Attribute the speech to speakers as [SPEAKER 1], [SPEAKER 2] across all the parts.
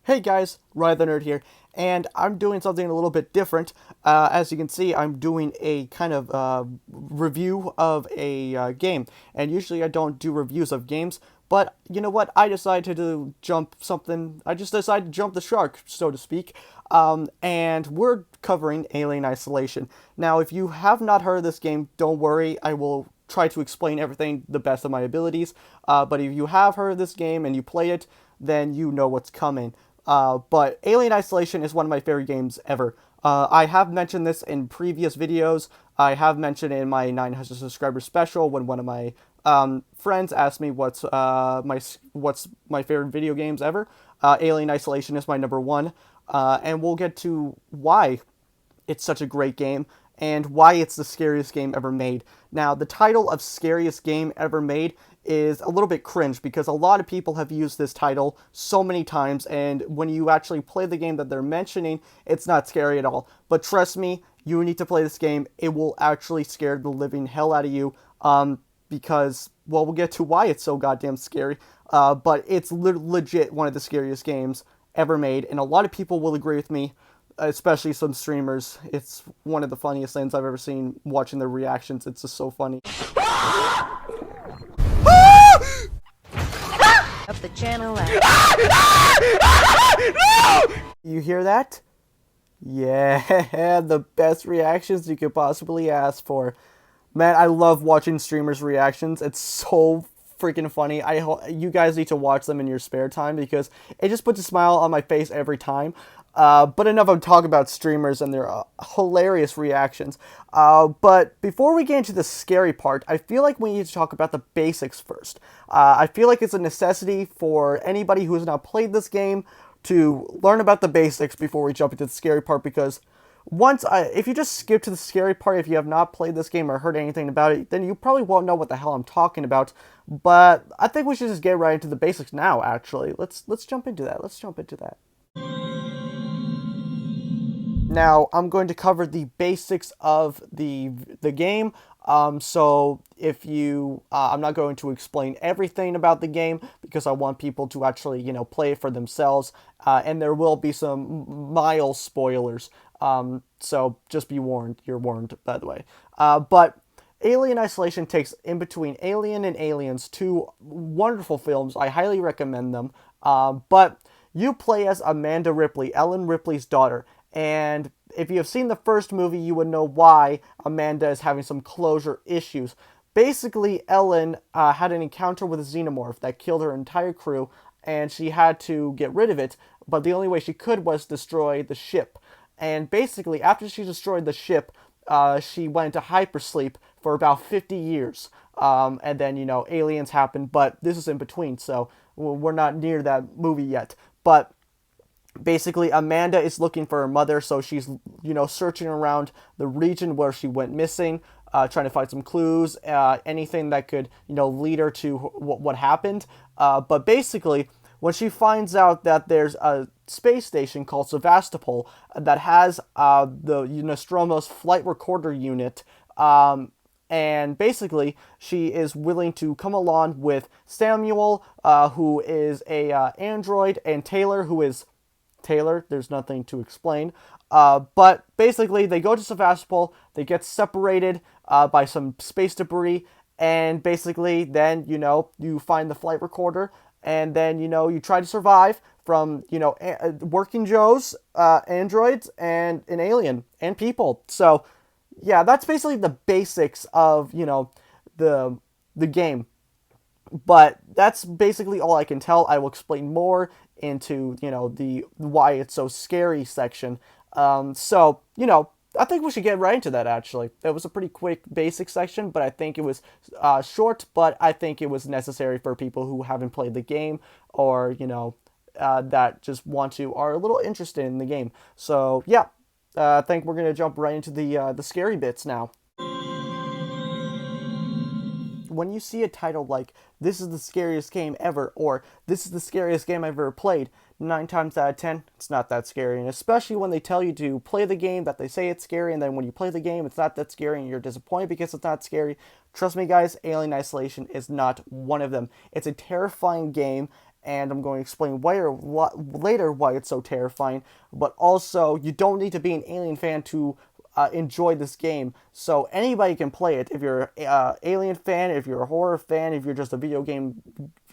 [SPEAKER 1] Hey guys, Ryan the Nerd here, and I'm doing something a little bit different. As you can see, I'm doing a kind of review of a game, and usually I don't do reviews of games, but you know what? I decided to jump something. I just decided to jump the shark, so to speak, and we're covering Alien Isolation. Now, if you have not heard of this game, don't worry, I will try to explain everything the best of my abilities. But if you have heard of this game and you play it, then you know what's coming. But Alien Isolation is one of my favorite games ever. I have mentioned this in previous videos. I have mentioned it in my 900 subscriber special when one of my friends asked me what's my favorite video games ever. Alien Isolation is my number one, and we'll get to why it's such a great game and why it's the scariest game ever made. Now, the title of scariest game ever made is a little bit cringe because a lot of people have used this title so many times, and when you actually play the game that they're mentioning, it's not scary at all. But trust me, you need to play this game. It will actually scare the living hell out of you, because, well, we'll get to why it's so goddamn scary, but it's legit one of the scariest games ever made, and a lot of people will agree with me, especially some streamers. It's one of the funniest things I've ever seen watching their reactions. It's just so funny.
[SPEAKER 2] Up the channel.
[SPEAKER 1] You hear that? Yeah, the best reactions you could possibly ask for. Man, I love watching streamers' reactions. It's so freaking funny. You guys need to watch them in your spare time because it just puts a smile on my face every time. But enough of talking about streamers and their hilarious reactions. But before we get into the scary part, I feel like we need to talk about the basics first. I feel like it's a necessity for anybody who has not played this game to learn about the basics before we jump into the scary part, because if you just skip to the scary part, if you have not played this game or heard anything about it, then you probably won't know what the hell I'm talking about. But I think we should just get right into the basics now, actually. Let's jump into that. Let's jump into that. Now, I'm going to cover the basics of the game. So if you, I'm not going to explain everything about the game because I want people to actually, play it for themselves. And there will be some mild spoilers. So just be warned. You're warned, by the way. But Alien Isolation takes in between Alien and Aliens, two wonderful films. I highly recommend them. But you play as Amanda Ripley, Ellen Ripley's daughter. And if you have seen the first movie, you would know why Amanda is having some closure issues. Basically, Ellen had an encounter with a xenomorph that killed her entire crew, and she had to get rid of it, but the only way she could was destroy the ship. And basically, after she destroyed the ship, she went into hypersleep for about 50 years. And then, aliens happened, but this is in between, so we're not near that movie yet. But basically, Amanda is looking for her mother, so she's, searching around the region where she went missing, trying to find some clues, anything that could, lead her to what happened. But basically, when she finds out that there's a space station called Sevastopol that has the Nostromo's flight recorder unit, and basically, she is willing to come along with Samuel, who is a android, and Taylor, who is Taylor. There's nothing to explain. But basically, they go to Sevastopol, they get separated by some space debris, and basically, then, you find the flight recorder, and then, you try to survive from, working Joes, androids, and an alien, and people. So, yeah, that's basically the basics of, the game. But that's basically all I can tell. I will explain more into, the why it's so scary section. So, I think we should get right into that, actually. It was a pretty quick basic section, but I think it was short, but I think it was necessary for people who haven't played the game or, that just are a little interested in the game. So, yeah, I think we're going to jump right into the scary bits now. When you see a title like, "This is the scariest game ever," or "This is the scariest game I've ever played," 9 times out of 10, it's not that scary. And especially when they tell you to play the game, that they say it's scary, and then when you play the game, it's not that scary, and you're disappointed because it's not scary. Trust me, guys, Alien Isolation is not one of them. It's a terrifying game, and I'm going to explain later why it's so terrifying. But also, you don't need to be an Alien fan to enjoy this game. So anybody can play it. If you're an Alien fan, if you're a horror fan, if you're just a video game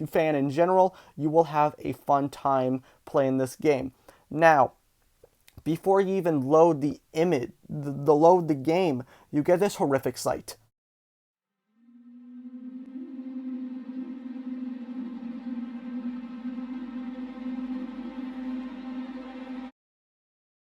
[SPEAKER 1] fan in general, you will have a fun time playing this game. Now, before you even load the image, load the game, you get this horrific sight.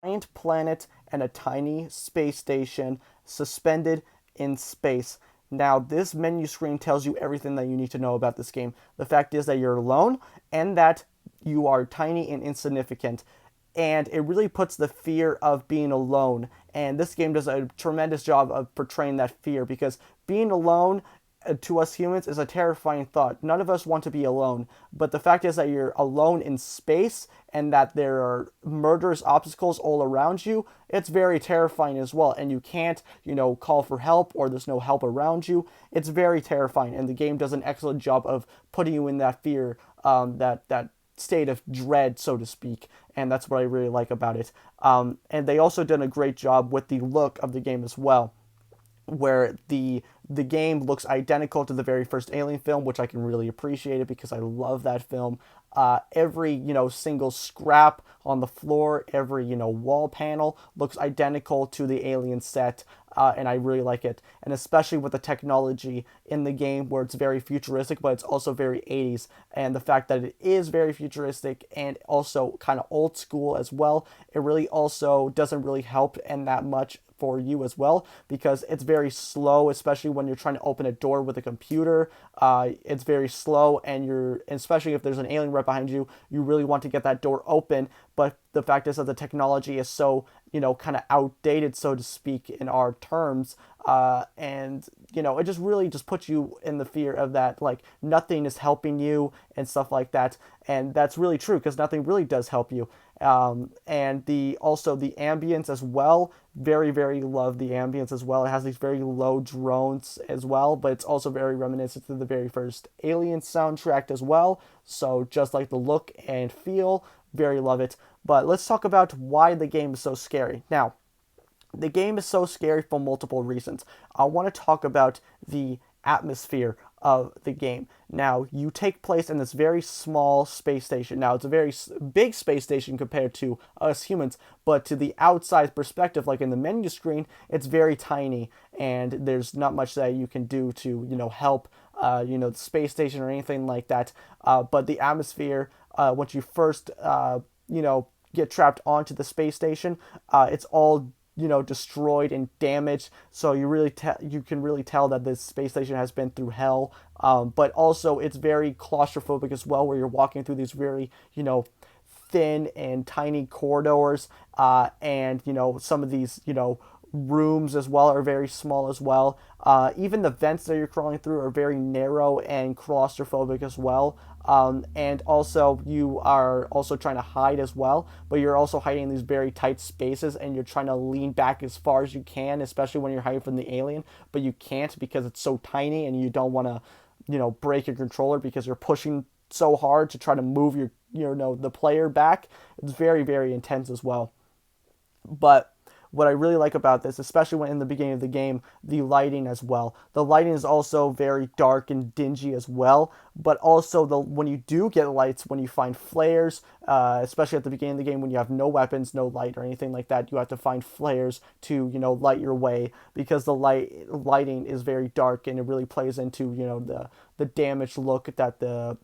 [SPEAKER 1] Giant planet and a tiny space station suspended in space. Now, this menu screen tells you everything that you need to know about this game. The fact is that you're alone and that you are tiny and insignificant. And it really puts the fear of being alone. And this game does a tremendous job of portraying that fear because being alone to us humans is a terrifying thought. None of us want to be alone, but the fact is that you're alone in space and that there are murderous obstacles all around you, it's very terrifying as well. And you can't, call for help or there's no help around you. It's very terrifying, and the game does an excellent job of putting you in that fear, that state of dread, so to speak, and that's what I really like about it. And they also did a great job with the look of the game as well, where the game looks identical to the very first Alien film, which I can really appreciate it because I love that film. Every single scrap on the floor, every wall panel looks identical to the Alien set, and I really like it. And especially with the technology in the game, where it's very futuristic, but it's also very 80s, and the fact that it is very futuristic and also kind of old school as well, it really also doesn't really help in that much for you as well, because it's very slow, especially when you're trying to open a door with a computer. It's very slow, and especially if there's an alien right behind you, you really want to get that door open. But the fact is that the technology is so, kind of outdated, so to speak, in our terms. And it just really just puts you in the fear of that, like nothing is helping you and stuff like that. And that's really true because nothing really does help you. And also the ambience as well. Very, very love the ambience as well. It has these very low drones as well, but it's also very reminiscent to the very first Alien soundtrack as well. So just like the look and feel, very love it. But let's talk about why the game is so scary. Now, the game is so scary for multiple reasons. I want to talk about the atmosphere of the game. Now, you take place in this very small space station. Now, it's a very big space station compared to us humans, but to the outside perspective, like in the menu screen, it's very tiny, and there's not much that you can do to, help, the space station or anything like that. But the atmosphere, once you first, get trapped onto the space station, it's all destroyed and damaged. So you can really tell that this space station has been through hell. But also it's very claustrophobic as well, where you're walking through these very thin and tiny corridors, and some of these rooms as well are very small as well. Even the vents that you're crawling through are very narrow and claustrophobic as well. And also you are also trying to hide as well, but you're also hiding in these very tight spaces, and you're trying to lean back as far as you can, especially when you're hiding from the alien, but you can't because it's so tiny, and you don't want to break your controller because you're pushing so hard to try to move the player back. It's very, very intense as well. But what I really like about this, especially when in the beginning of the game, the lighting as well. The lighting is also very dark and dingy as well, but also when you do get lights, when you find flares, especially at the beginning of the game when you have no weapons, no light or anything like that, you have to find flares to light your way, because the lighting is very dark, and it really plays into the damaged look that the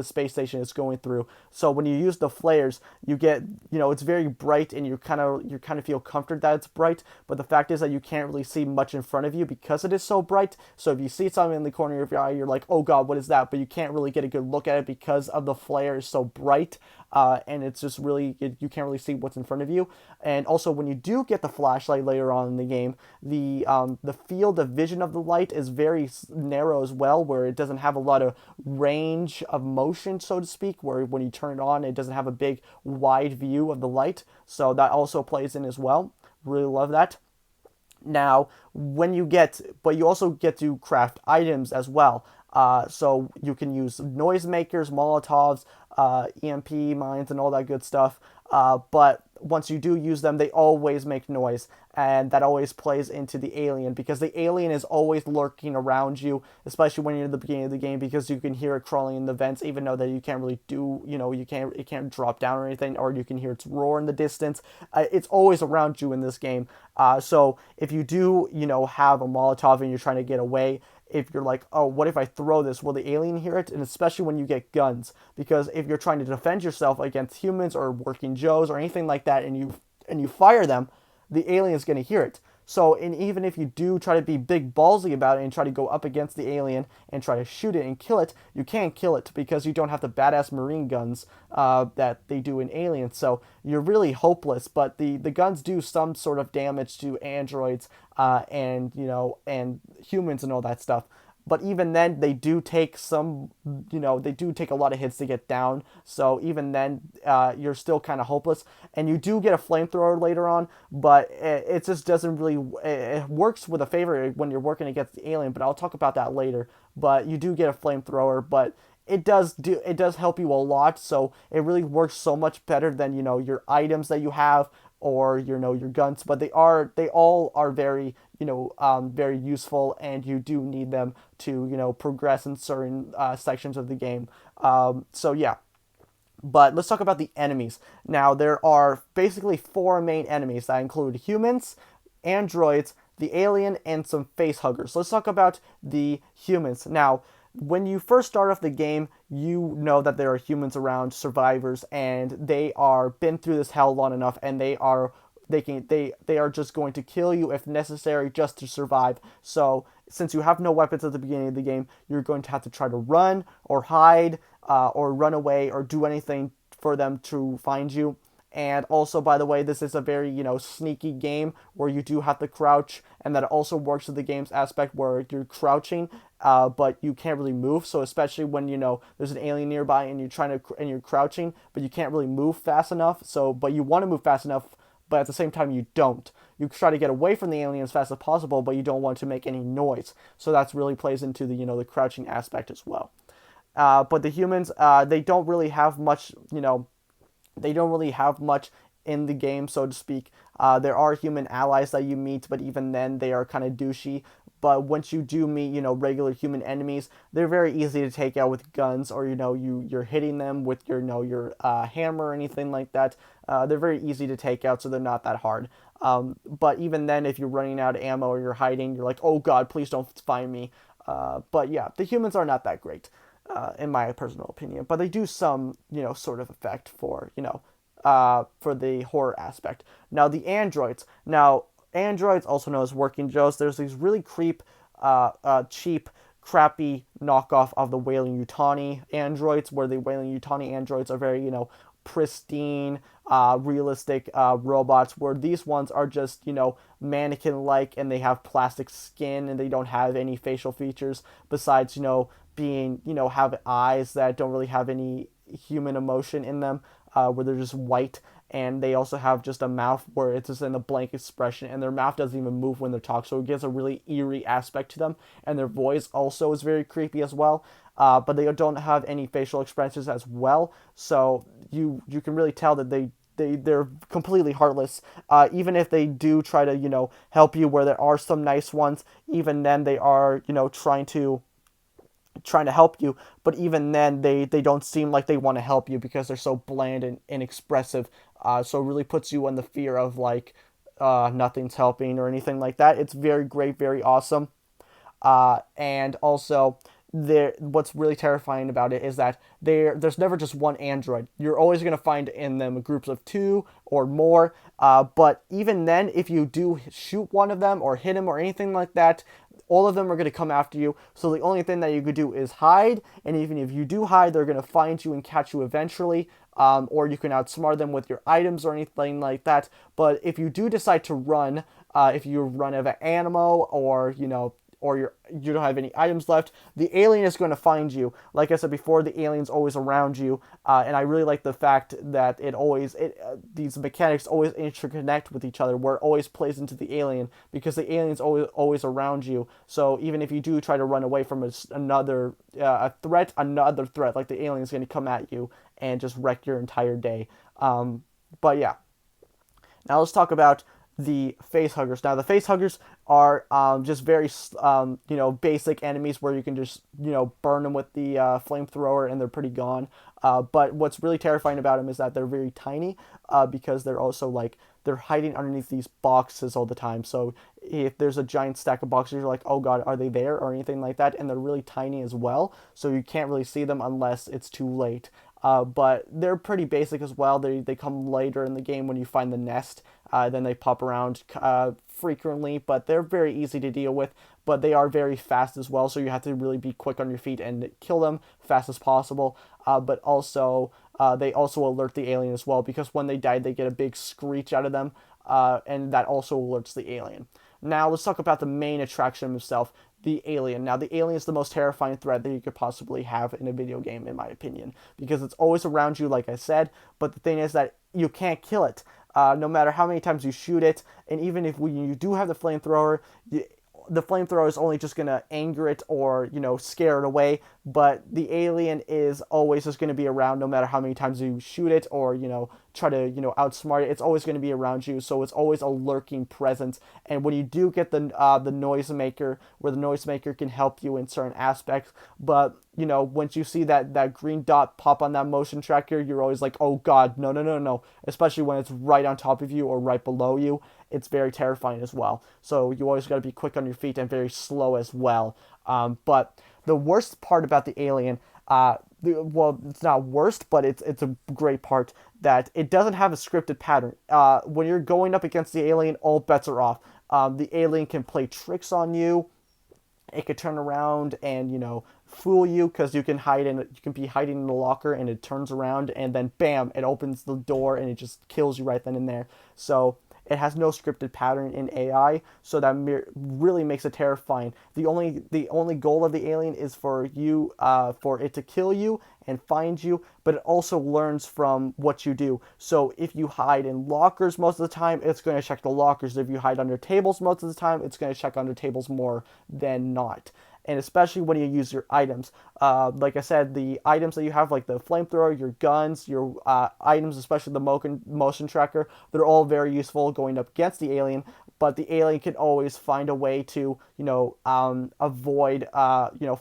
[SPEAKER 1] space station is going through. So when you use the flares, you get it's very bright, and you kind of feel comforted that it's bright, but the fact is that you can't really see much in front of you because it is so bright. So if you see something in the corner of your eye, you're like, oh god, what is that? But you can't really get a good look at it because of the flare is so bright. And it's just really, you can't really see what's in front of you. And also when you do get the flashlight later on in the game, the field of vision of the light is very narrow as well, where it doesn't have a lot of range of motion, so to speak, where when you turn it on, it doesn't have a big wide view of the light. So that also plays in as well. Really love that. Now, but you also get to craft items as well. So you can use noisemakers, Molotovs, EMP mines, and all that good stuff. But once you do use them, they always make noise, and that always plays into the alien because the alien is always lurking around you, especially when you're in the beginning of the game because you can hear it crawling in the vents, even though that you can't really do, it can't drop down or anything, or you can hear its roar in the distance. It's always around you in this game. So if you do, have a Molotov and you're trying to get away, if you're like, oh, what if I throw this? Will the alien hear it? And especially when you get guns, because if you're trying to defend yourself against humans or working Joes or anything like that, and you fire them, the alien's going to hear it. So, and even if you do try to be big ballsy about it and try to go up against the alien and try to shoot it and kill it, you can't kill it because you don't have the badass marine guns that they do in Aliens. So you're really hopeless. But the guns do some sort of damage to androids and humans and all that stuff. But even then, they do take they do take a lot of hits to get down. So even then, you're still kind of hopeless. And you do get a flamethrower later on, but it just doesn't really. It works with a favor when you're working against the alien, but I'll talk about that later. But you do get a flamethrower, but it does help you a lot. So it really works so much better than your items that you have or your guns, but they all are very very useful, and you do need them to progress in certain sections of the game. So yeah, but let's talk about the enemies. Now there are basically four main enemies that include humans, androids, the alien, and some face huggers. Let's talk about the humans. Now, when you first start off the game, you know that there are humans around, survivors, and they are been through this hell long enough, and they are just going to kill you if necessary just to survive. So since you have no weapons at the beginning of the game, you're going to have to try to run or hide or run away or do anything for them to find you. And also, by the way, this is a very, sneaky game where you do have to crouch, and that also works with the game's aspect where you're crouching, but you can't really move. So especially when, there's an alien nearby and you're crouching, but you can't really move fast enough. So, but you want to move fast enough, but at the same time you don't. You try to get away from the alien as fast as possible, but you don't want to make any noise. So that's really plays into the crouching aspect as well. But the humans, they don't really have much, they don't really have much in the game, so to speak. There are human allies that you meet, but even then they are kind of douchey. But once you do meet, regular human enemies, they're very easy to take out with guns, or you're hitting them with your hammer or anything like that. They're very easy to take out, so they're not that hard. But even then, if you're running out of ammo or you're hiding, you're like, oh god, please don't find me. But yeah, the humans are not that great, in my personal opinion. But they do some, sort of effect for the horror aspect. Now the androids. Now androids, also known as working Joes, there's these really cheap, crappy knockoff of the Wailing Yutani androids, where the Wailing Yutani androids are very, pristine, realistic robots, where these ones are just, mannequin-like, and they have plastic skin, and they don't have any facial features besides, being, have eyes that don't really have any human emotion in them, where they're just white, and they also have just a mouth where it's just in a blank expression, and their mouth doesn't even move when they talk, so it gives a really eerie aspect to them, and their voice also is very creepy as well. But they don't have any facial expressions as well, so you can really tell that they're completely heartless. Even if they do try to help you, where there are some nice ones, even then they are trying to help you, but even then they don't seem like they want to help you because they're so bland and inexpressive. So it really puts you in the fear of like nothing's helping or anything like that. It's very great, very awesome. And also, what's really terrifying about it is that there's never just one android. You're always going to find in them groups of two or more. But even then, if you do shoot one of them or hit him or anything like that, all of them are going to come after you. So the only thing that you could do is hide. And even if you do hide, they're going to find you and catch you eventually. Or you can outsmart them with your items or anything like that. But if you do decide to run, if you run out of ammo, or or you don't have any items left, the alien is going to find you. Like I said before, the alien's always around you, and I really like the fact that these mechanics always interconnect with each other, where it always plays into the alien because the alien's always around you. So even if you do try to run away from another threat, like the alien's going to come at you and just wreck your entire day. But yeah, now let's talk about the face huggers. Now the face huggers are just very basic enemies where you can just burn them with the flamethrower and they're pretty gone. But what's really terrifying about them is that they're very tiny because they're also like they're hiding underneath these boxes all the time. So if there's a giant stack of boxes, you're like, oh god, are they there or anything like that? And they're really tiny as well, so you can't really see them unless it's too late. But they're pretty basic as well. They come later in the game when you find the nest. Then they pop around frequently, but they're very easy to deal with. But they are very fast as well, so you have to really be quick on your feet and kill them fast as possible. But also, they also alert the alien as well, because when they die, they get a big screech out of them, and that also alerts the alien. Now let's talk about the main attraction himself, the alien. Now the alien is the most terrifying threat that you could possibly have in a video game, in my opinion, because it's always around you, like I said, but the thing is that you can't kill it. No matter how many times you shoot it, and even if you do have the flamethrower, the flamethrower is only just going to anger it or, scare it away, but the alien is always just going to be around no matter how many times you shoot it or, try to, outsmart it. It's always going to be around you, so it's always a lurking presence. And when you do get the noisemaker, where the noisemaker can help you in certain aspects, but, once you see that green dot pop on that motion tracker, you're always like, oh god, no, no, no, no, especially when it's right on top of you or right below you. It's very terrifying as well. So you always got to be quick on your feet and very slow as well. But the worst part about the alien, well, it's not worst, but it's a great part, that it doesn't have a scripted pattern. When you're going up against the alien, all bets are off. The alien can play tricks on you. It could turn around and fool you, because you can be hiding in the locker and it turns around and then bam, it opens the door and it just kills you right then and there. So it has no scripted pattern in AI, so that really makes it terrifying. The only goal of the alien is for it to kill you and find you, but it also learns from what you do. So if you hide in lockers most of the time, it's going to check the lockers. If you hide under tables most of the time, it's going to check under tables more than not. And especially when you use your items. Like I said, the items that you have, like the flamethrower, your guns, your items, especially the motion tracker, they're all very useful going up against the alien, but the alien can always find a way to, avoid,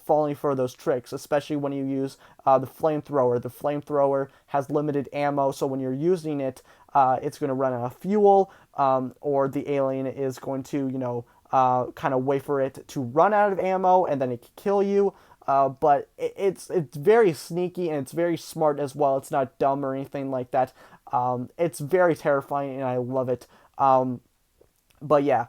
[SPEAKER 1] falling for those tricks, especially when you use the flamethrower. The flamethrower has limited ammo, so when you're using it, it's going to run out of fuel, or the alien is going to, kind of wait for it to run out of ammo and then it can kill you. But it's very sneaky and it's very smart as well. It's not dumb or anything like that. It's very terrifying and I love it. But yeah,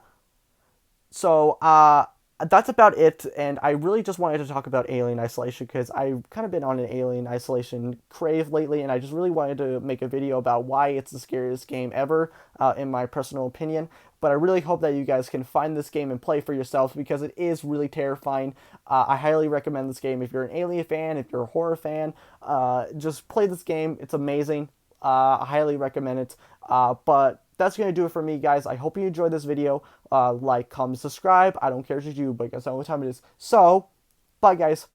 [SPEAKER 1] so that's about it. And I really just wanted to talk about Alien Isolation because I've kind of been on an Alien Isolation crave lately, and I just really wanted to make a video about why it's the scariest game ever, in my personal opinion. But I really hope that you guys can find this game and play for yourselves because it is really terrifying. I highly recommend this game if you're an Alien fan, if you're a horror fan. Just play this game. It's amazing. I highly recommend it. But that's going to do it for me, guys. I hope you enjoyed this video. Like, comment, subscribe. I don't care if you do, but guess how much time it is. So, bye, guys.